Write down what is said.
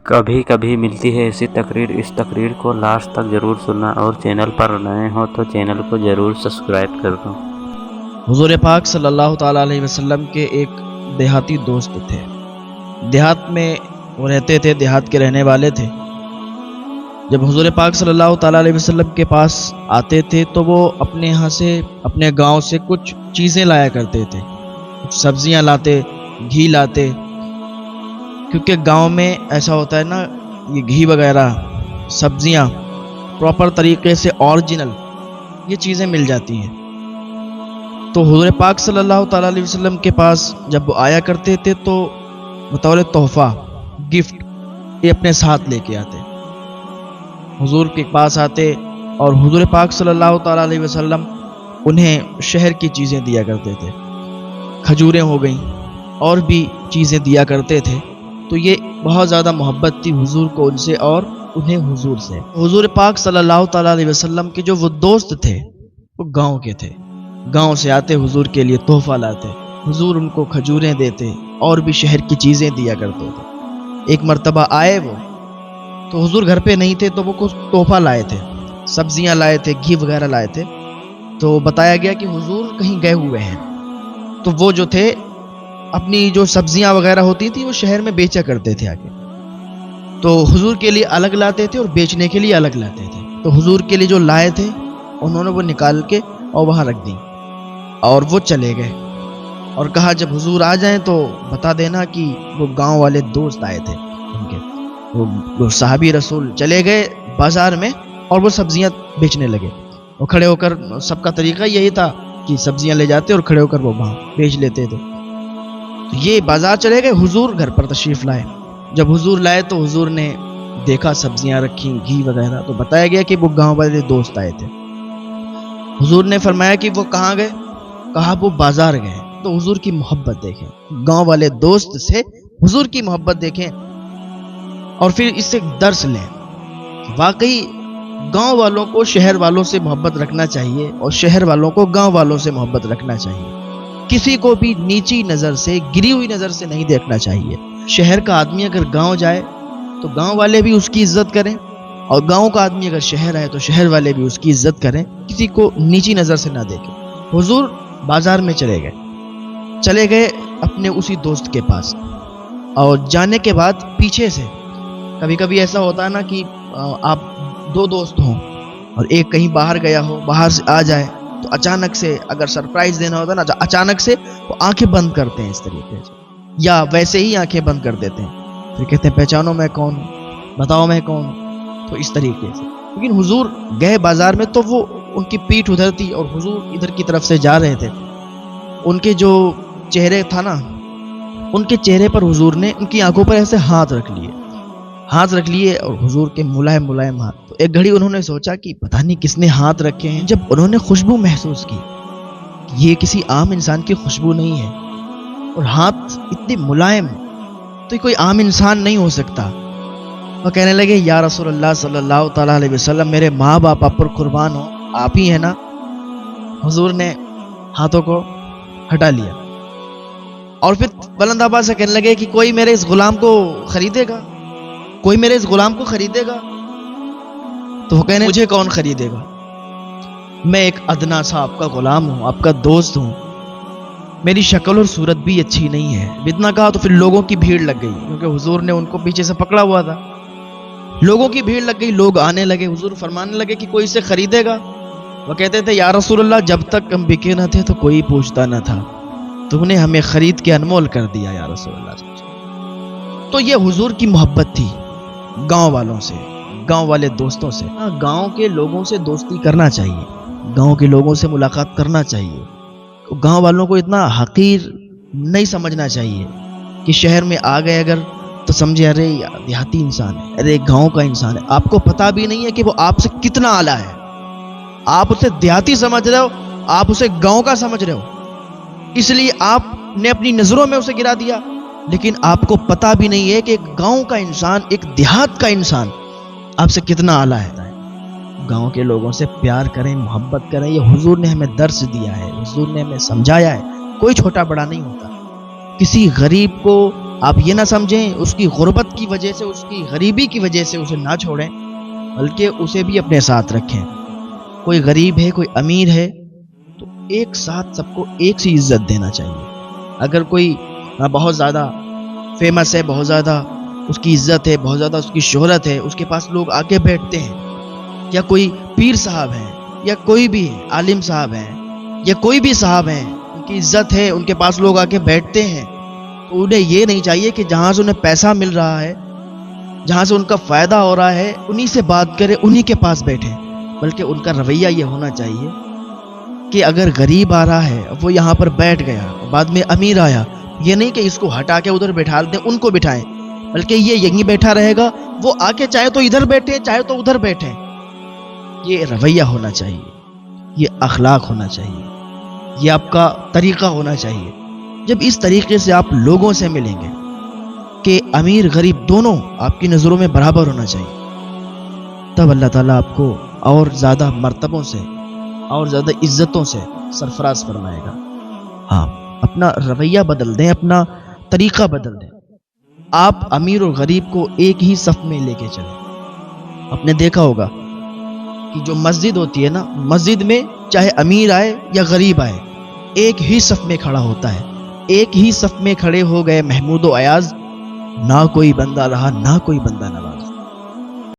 کبھی کبھی ملتی ہے ایسی تقریر، اس تقریر کو لاسٹ تک ضرور سننا، اور چینل پر نئے ہو تو چینل کو ضرور سبسکرائب کر دو۔ حضور پاک صلی اللہ تعالیٰ علیہ وسلم کے ایک دیہاتی دوست تھے۔ دیہات میں وہ رہتے تھے، دیہات کے رہنے والے تھے۔ جب حضور پاک صلی اللہ تعالیٰ علیہ وسلم کے پاس آتے تھے تو وہ اپنے یہاں سے، اپنے گاؤں سے کچھ چیزیں لایا کرتے تھے، کچھ سبزیاں لاتے، گھی لاتے، کیونکہ گاؤں میں ایسا ہوتا ہے نا، یہ گھی وغیرہ سبزیاں پراپر طریقے سے اوریجنل یہ چیزیں مل جاتی ہیں۔ تو حضور پاک صلی اللہ تعالیٰ علیہ وسلم کے پاس جب وہ آیا کرتے تھے تو بطور تحفہ، گفٹ، یہ اپنے ساتھ لے کے آتے، حضور کے پاس آتے، اور حضور پاک صلی اللہ تعالیٰ علیہ وسلم انہیں شہر کی چیزیں دیا کرتے تھے، کھجوریں ہو گئیں اور بھی چیزیں دیا کرتے تھے۔ تو یہ بہت زیادہ محبت تھی حضور کو ان سے اور انہیں حضور سے۔ حضور پاک صلی اللہ تعالیٰ علیہ وسلم کے جو وہ دوست تھے وہ گاؤں کے تھے، گاؤں سے آتے، حضور کے لیے تحفہ لاتے، حضور ان کو کھجوریں دیتے اور بھی شہر کی چیزیں دیا کرتے تھے۔ ایک مرتبہ آئے وہ تو حضور گھر پہ نہیں تھے، تو وہ کچھ تحفہ لائے تھے، سبزیاں لائے تھے، گھی وغیرہ لائے تھے۔ تو بتایا گیا کہ حضور کہیں گئے ہوئے ہیں، تو وہ جو تھے اپنی جو سبزیاں وغیرہ ہوتی تھی وہ شہر میں بیچا کرتے تھے آگے، تو حضور کے لیے الگ لاتے تھے اور بیچنے کے لیے الگ لاتے تھے۔ تو حضور کے لیے جو لائے تھے انہوں نے وہ نکال کے اور وہاں رکھ دیں، اور وہ چلے گئے اور کہا جب حضور آ جائیں تو بتا دینا کہ وہ گاؤں والے دوست آئے تھے ان کے۔ وہ صحابی رسول چلے گئے بازار میں اور وہ سبزیاں بیچنے لگے۔ وہ کھڑے ہو کر، سب کا طریقہ یہی تھا کہ سبزیاں لے جاتے اور کھڑے ہو کر وہ وہاں بیچ لیتے تھے۔ تو یہ بازار چلے گئے، حضور گھر پر تشریف لائے۔ جب حضور لائے تو حضور نے دیکھا سبزیاں رکھی، گھی وغیرہ، تو بتایا گیا کہ وہ گاؤں والے دوست آئے تھے۔ حضور نے فرمایا کہ وہ کہاں گئے؟ کہا وہ بازار گئے۔ تو حضور کی محبت دیکھیں، گاؤں والے دوست سے حضور کی محبت دیکھیں، اور پھر اس سے درس لیں۔ واقعی گاؤں والوں کو شہر والوں سے محبت رکھنا چاہیے، اور شہر والوں کو گاؤں والوں سے محبت رکھنا چاہیے۔ کسی کو بھی نیچی نظر سے، گری ہوئی نظر سے نہیں دیکھنا چاہیے۔ شہر کا آدمی اگر گاؤں جائے تو گاؤں والے بھی اس کی عزت کریں، اور گاؤں کا آدمی اگر شہر آئے تو شہر والے بھی اس کی عزت کریں، کسی کو نیچی نظر سے نہ دیکھیں۔ حضور بازار میں چلے گئے اپنے اسی دوست کے پاس، اور جانے کے بعد پیچھے سے، کبھی کبھی ایسا ہوتا ہے نا کہ آپ دو دوست ہوں اور ایک کہیں باہر گیا ہو، باہر سے آ جائے تو اچانک سے، اگر سرپرائز دینا ہوتا ہے نا، اچانک سے وہ آنکھیں بند کرتے ہیں اس طریقے سے، یا ویسے ہی آنکھیں بند کر دیتے ہیں، پھر کہتے ہیں پہچانو میں کون ہوں، بتاؤ میں کون ہوں، تو اس طریقے سے۔ لیکن حضور گئے بازار میں تو وہ ان کی پیٹھ ادھر تھی اور حضور ادھر کی طرف سے جا رہے تھے۔ ان کے جو چہرے تھا نا، ان کے چہرے پر حضور نے ان کی آنکھوں پر ایسے ہاتھ رکھ لیے اور حضور کے ملائم ملائم ہاتھ۔ تو ایک گھڑی انہوں نے سوچا کہ پتہ نہیں کس نے ہاتھ رکھے ہیں۔ جب انہوں نے خوشبو محسوس کی کہ یہ کسی عام انسان کی خوشبو نہیں ہے، اور ہاتھ اتنے ملائم، تو یہ کوئی عام انسان نہیں ہو سکتا۔ وہ کہنے لگے یا رسول اللہ صلی اللہ تعالیٰ علیہ وسلم، میرے ماں باپ آپ پر قربان ہو، آپ ہی ہیں نا؟ حضور نے ہاتھوں کو ہٹا لیا اور پھر بلند آواز سے کہنے لگے کہ کوئی میرے اس غلام کو خریدے گا؟ کوئی میرے اس غلام کو خریدے گا؟ تو وہ کہنے مجھے کون خریدے گا؟ میں ایک ادنا سا آپ کا غلام ہوں، آپ کا دوست ہوں، میری شکل اور صورت بھی اچھی نہیں ہے۔ اتنا کہا تو پھر لوگوں کی بھیڑ لگ گئی، کیونکہ حضور نے ان کو پیچھے سے پکڑا ہوا تھا۔ لوگوں کی بھیڑ لگ گئی، لوگ آنے لگے، حضور فرمانے لگے کہ کوئی اسے خریدے گا؟ وہ کہتے تھے یا رسول اللہ، جب تک ہم بکے نہ تھے تو کوئی پوچھتا نہ تھا، تم نے ہمیں خرید کے انمول کر دیا یا رسول اللہ۔ تو یہ حضور کی محبت تھی گاؤں والوں سے، گاؤں والے دوستوں سے۔ گاؤں کے لوگوں سے دوستی کرنا چاہیے، گاؤں کے لوگوں سے ملاقات کرنا چاہیے۔ گاؤں والوں کو اتنا حقیر نہیں سمجھنا چاہیے کہ شہر میں آ گئے اگر تو سمجھے ارے دیہاتی انسان ہے، ارے گاؤں کا انسان ہے۔ آپ کو پتہ بھی نہیں ہے کہ وہ آپ سے کتنا اعلیٰ ہے۔ آپ اسے دیہاتی سمجھ رہے ہو، آپ اسے گاؤں کا سمجھ رہے ہو، اس لیے آپ نے اپنی نظروں میں اسے گرا دیا، لیکن آپ کو پتہ بھی نہیں ہے کہ ایک گاؤں کا انسان، ایک دیہات کا انسان آپ سے کتنا اعلیٰ ہے۔ گاؤں کے لوگوں سے پیار کریں، محبت کریں، یہ حضور نے ہمیں درس دیا ہے، حضور نے ہمیں سمجھایا ہے۔ کوئی چھوٹا بڑا نہیں ہوتا، کسی غریب کو آپ یہ نہ سمجھیں اس کی غربت کی وجہ سے، اس کی غریبی کی وجہ سے اسے نہ چھوڑیں، بلکہ اسے بھی اپنے ساتھ رکھیں۔ کوئی غریب ہے، کوئی امیر ہے، تو ایک ساتھ سب کو ایک سی عزت دینا چاہیے۔ اگر کوئی بہت زیادہ فیمس ہے، بہت زیادہ اس کی عزت ہے، بہت زیادہ اس کی شہرت ہے، اس کے پاس لوگ آ کے بیٹھتے ہیں، یا کوئی پیر صاحب ہیں، یا کوئی بھی عالم صاحب ہیں، یا کوئی بھی صاحب ہیں، ان کی عزت ہے، ان کے پاس لوگ آ کے بیٹھتے ہیں، تو انہیں یہ نہیں چاہیے کہ جہاں سے انہیں پیسہ مل رہا ہے، جہاں سے ان کا فائدہ ہو رہا ہے، انہی سے بات کرے، انہی کے پاس بیٹھے، بلکہ ان کا رویہ یہ ہونا چاہیے کہ اگر غریب آ رہا ہے وہ یہاں پر بیٹھ گیا، بعد میں امیر آیا، یہ نہیں کہ اس کو ہٹا کے ادھر بٹھا دیں، ان کو بٹھائیں، بلکہ یہ یہیں بیٹھا رہے گا، وہ آ کے چاہے تو ادھر بیٹھے چاہے تو ادھر بیٹھے۔ یہ رویہ ہونا چاہیے، یہ اخلاق ہونا چاہیے، یہ آپ کا طریقہ ہونا چاہیے۔ جب اس طریقے سے آپ لوگوں سے ملیں گے کہ امیر غریب دونوں آپ کی نظروں میں برابر ہونا چاہیے، تب اللہ تعالیٰ آپ کو اور زیادہ مرتبوں سے اور زیادہ عزتوں سے سرفراز فرمائے گا۔ ہاں، اپنا رویہ بدل دیں، اپنا طریقہ بدل دیں۔ آپ امیر اور غریب کو ایک ہی صف میں لے کے چلیں۔ آپ نے دیکھا ہوگا کہ جو مسجد ہوتی ہے نا، مسجد میں چاہے امیر آئے یا غریب آئے، ایک ہی صف میں کھڑا ہوتا ہے۔ ایک ہی صف میں کھڑے ہو گئے محمود و ایاز، نہ کوئی بندہ رہا، نہ کوئی بندہ نواز۔